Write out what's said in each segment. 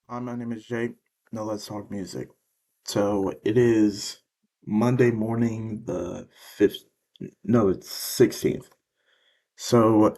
My name is Jake. Now let's talk music. So it is Monday morning, the 5th, no, it's 16th. So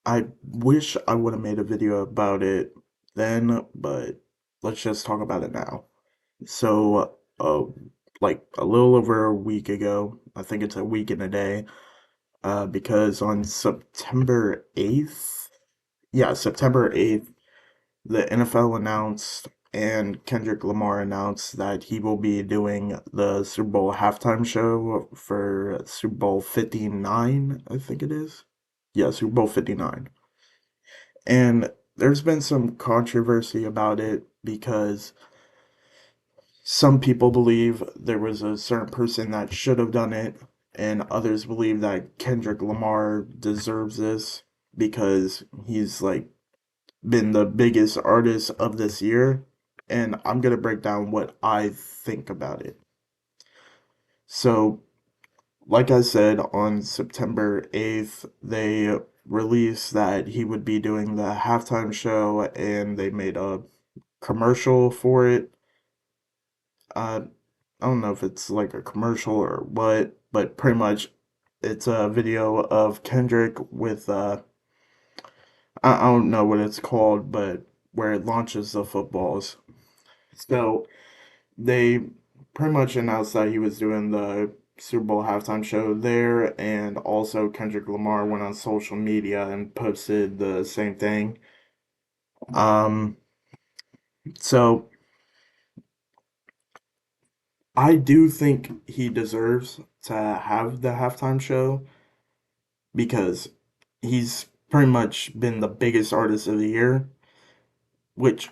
I wish I would have made a video about it then, but let's just talk about it now. So, like a little over a week ago, I think it's a week and a day, because on September 8th, yeah, September 8th, the NFL announced and Kendrick Lamar announced that he will be doing the Super Bowl halftime show for Super Bowl 59, I think it is. Yeah, Super Bowl 59. And there's been some controversy about it because some people believe there was a certain person that should have done it, and others believe that Kendrick Lamar deserves this because he's like been the biggest artist of this year, and I'm gonna break down what I think about it. So, like I said, on September 8th, they released that he would be doing the halftime show, and they made a commercial for it. I don't know if it's like a commercial or what, but pretty much it's a video of Kendrick with I don't know what it's called, but where it launches the footballs. So they pretty much announced that he was doing the Super Bowl halftime show there, and also Kendrick Lamar went on social media and posted the same thing. Um, so I do think he deserves to have the halftime show because he's pretty much been the biggest artist of the year, which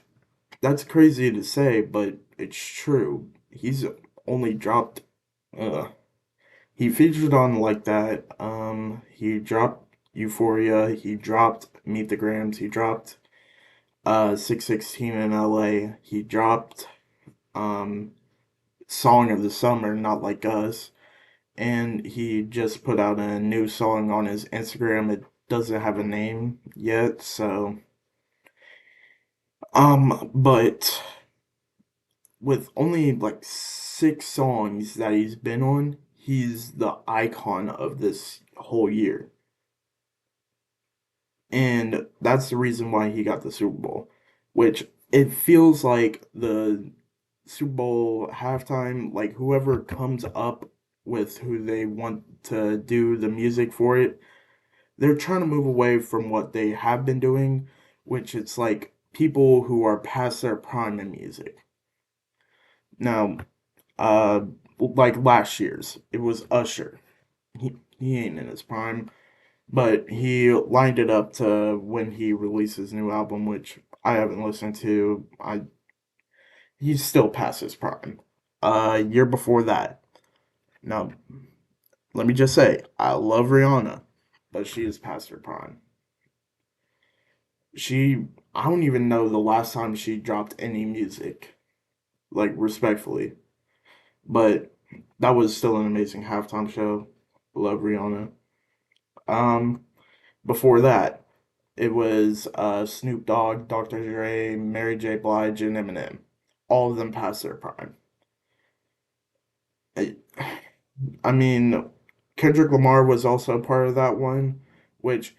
that's crazy to say, but it's true. He's only dropped uh he featured on like that. He dropped Euphoria. He dropped Meet the Grams. He dropped 616 in LA. He dropped um Song of the Summer, Not Like Us. And he just put out a new song on his Instagram. It doesn't have a name yet, so but with only like 6 songs that he's been on, he's the icon of this whole year. And that's the reason why he got the Super Bowl, which it feels like the Super Bowl halftime, like whoever comes up with who they want to do the music for it, they're trying to move away from what they have been doing, which it's like people who are past their prime in music. Now, uh, like last year's, it was Usher. He ain't in his prime. But he lined it up to when he released his new album, which I haven't listened to. He's still past his prime. Year before that. Now, let me just say, I love Rihanna, but she is past her prime. She, I don't even know the last time she dropped any music, like respectfully. But that was still an amazing halftime show. Love Rihanna. Um, Before that, it was Snoop Dogg, Dr. Dre, Mary J. Blige, and Eminem. All of them past their prime. I, I mean, Kendrick Lamar was also part of that one, which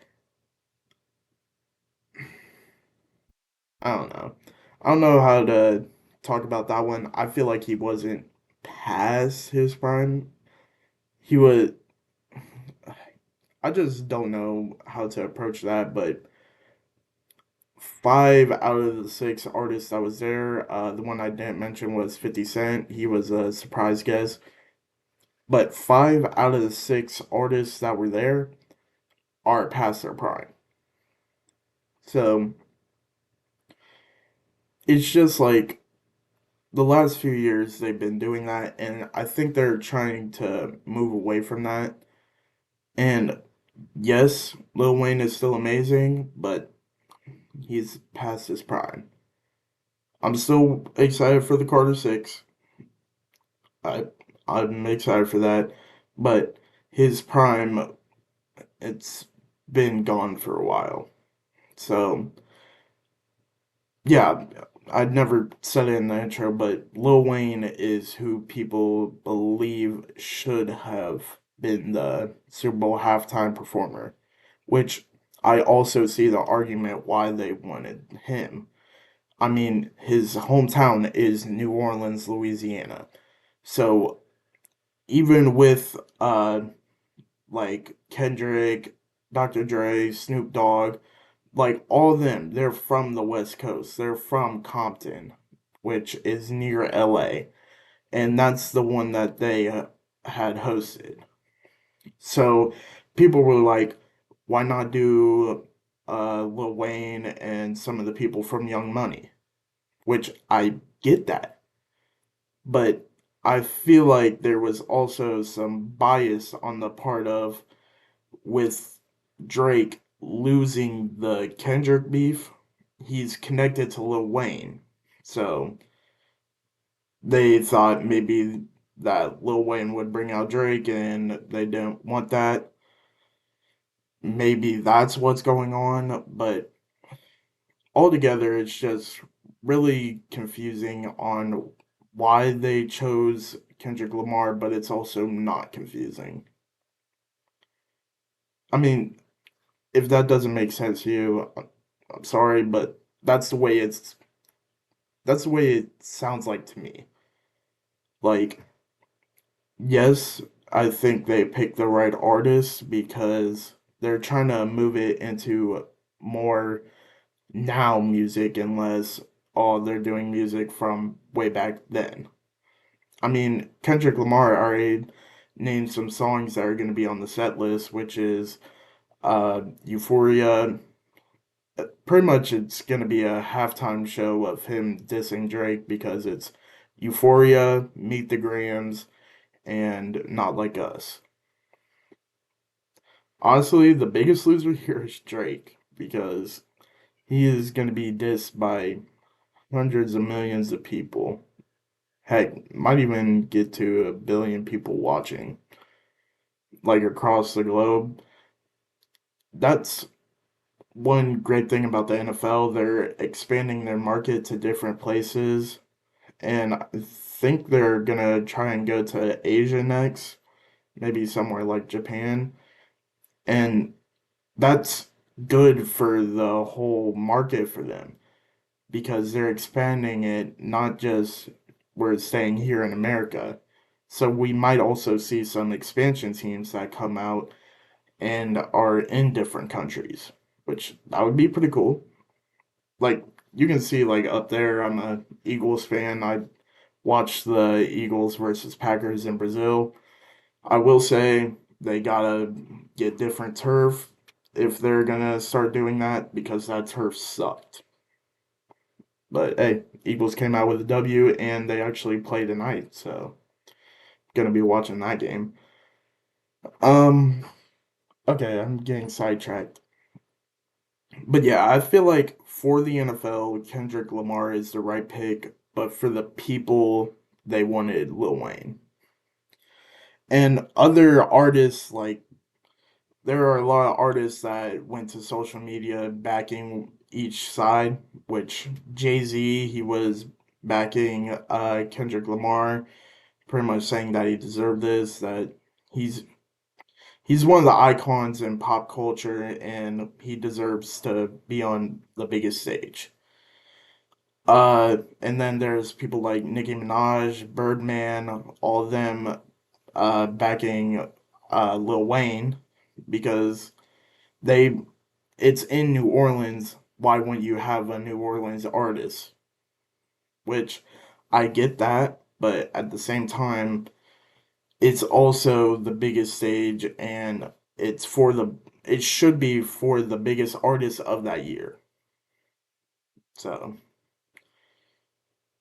I don't know. I don't know how to talk about that one. I feel like he wasn't past his prime. He was. I just don't know how to approach that, but 5 out of the 6 artists that was there, the one I didn't mention was 50 Cent. He was a surprise guest. But 5 out of the 6 artists that were there are past their prime. So it's just like the last few years they've been doing that, and I think they're trying to move away from that. And yes, Lil Wayne is still amazing, but he's past his prime. I'm still excited for the Carter Six. I I'm excited for that, but his prime, it's been gone for a while. So yeah, I never said it in the intro, but Lil Wayne is who people believe should have been the Super Bowl halftime performer, which I also see the argument why they wanted him. I mean, his hometown is New Orleans, Louisiana. So even with like Kendrick, Dr. Dre, Snoop Dogg, like all of them, they're from the West Coast. They're from Compton, which is near LA, and that's the one that they had hosted. So people were like, why not do Lil Wayne and some of the people from Young Money? Which I get that, but I feel like there was also some bias on the part of with Drake losing the Kendrick beef, he's connected to Lil Wayne. So they thought maybe that Lil Wayne would bring out Drake and they didn't want that. Maybe that's what's going on, but altogether it's just really confusing on why they chose Kendrick Lamar, but it's also not confusing. I mean, if that doesn't make sense to you, I'm sorry, but that's the way it sounds like to me. Like, yes, I think they picked the right artist because they're trying to move it into more now music and less, oh, they're doing music from way back then. I mean, Kendrick Lamar already named some songs that are going to be on the set list, which is Euphoria. Pretty much it's going to be a halftime show of him dissing Drake because it's Euphoria, Meet the Grams, and Not Like Us. Honestly, the biggest loser here is Drake because he is going to be dissed by hundreds of millions of people. Heck, might even get to 1 billion people watching, like across the globe. That's one great thing about the NFL. They're expanding their market to different places, and I think they're gonna try and go to Asia next, maybe somewhere like Japan. And that's good for the whole market for them because they're expanding it, not just we're staying here in America. So we might also see some expansion teams that come out and are in different countries, which that would be pretty cool. Like you can see like up there, I'm a Eagles fan. I watched the Eagles versus Packers in Brazil. I will say they gotta get different turf if they're gonna start doing that because that turf sucked. But hey, Eagles came out with a W and they actually play tonight, so gonna be watching that game. Um, okay, I'm getting sidetracked. But yeah, I feel like for the NFL, Kendrick Lamar is the right pick, but for the people, they wanted Lil Wayne. And other artists like there are a lot of artists that went to social media backing each side, which Jay-Z, he was backing Kendrick Lamar, pretty much saying that he deserved this, that he's he's one of the icons in pop culture and he deserves to be on the biggest stage. And then there's people like Nicki Minaj, Birdman, all of them backing Lil Wayne because they it's in New Orleans. Why wouldn't you have a New Orleans artist? Which I get that, but at the same time, it's also the biggest stage and it's for the it should be for the biggest artist of that year. So,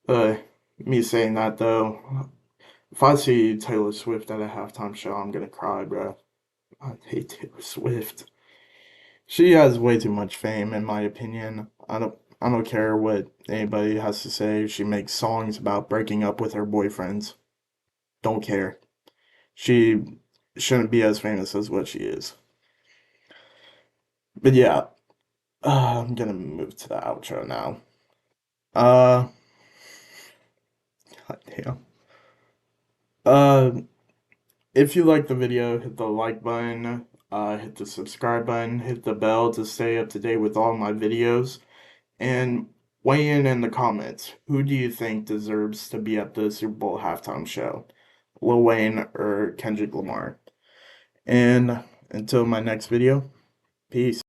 uh, me saying that though, if I see Taylor Swift at a halftime show, I'm gonna cry, bro. I hate Taylor Swift. She has way too much fame, in my opinion. I don't care what anybody has to say. She makes songs about breaking up with her boyfriends. Don't care. She shouldn't be as famous as what she is. But yeah, I'm gonna move to the outro now. Uh, God damn. Uh, if you like the video, hit the like button, hit the subscribe button, hit the bell to stay up to date with all my videos, and weigh in the comments. Who do you think deserves to be at the Super Bowl halftime show? Lil Wayne or Kendrick Lamar? And until my next video, peace.